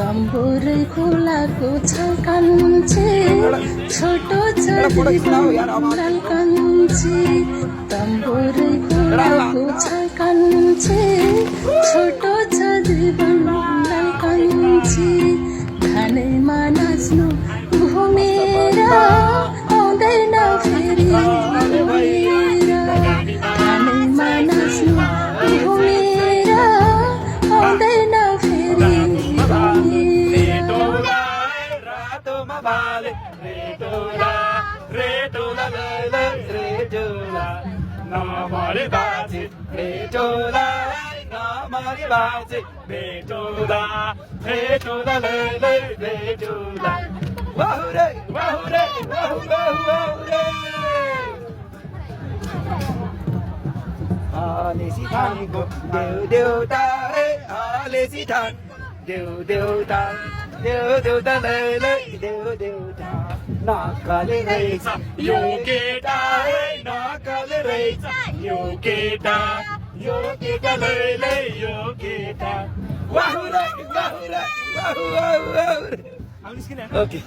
तम्बुरै खोलाको छल्कन्छे छोटो छ कन्छे तम्बुरै खोलाको छल्कन्छे छोटो छ जीवन कन्छे धानैमा नाच्नु घुमेर आउँदैन फेरि धानैमा नाच्नु घुमेर आउँदैन फेरि Alesitango, deu deu da, alesitan, deu deu da, deu deu da. Nakale reisa, yoketa, nakale reisa, yoketa, yoketa lele, yoketa. Wahoo, wahoo, wahoo, wahoo. Okay.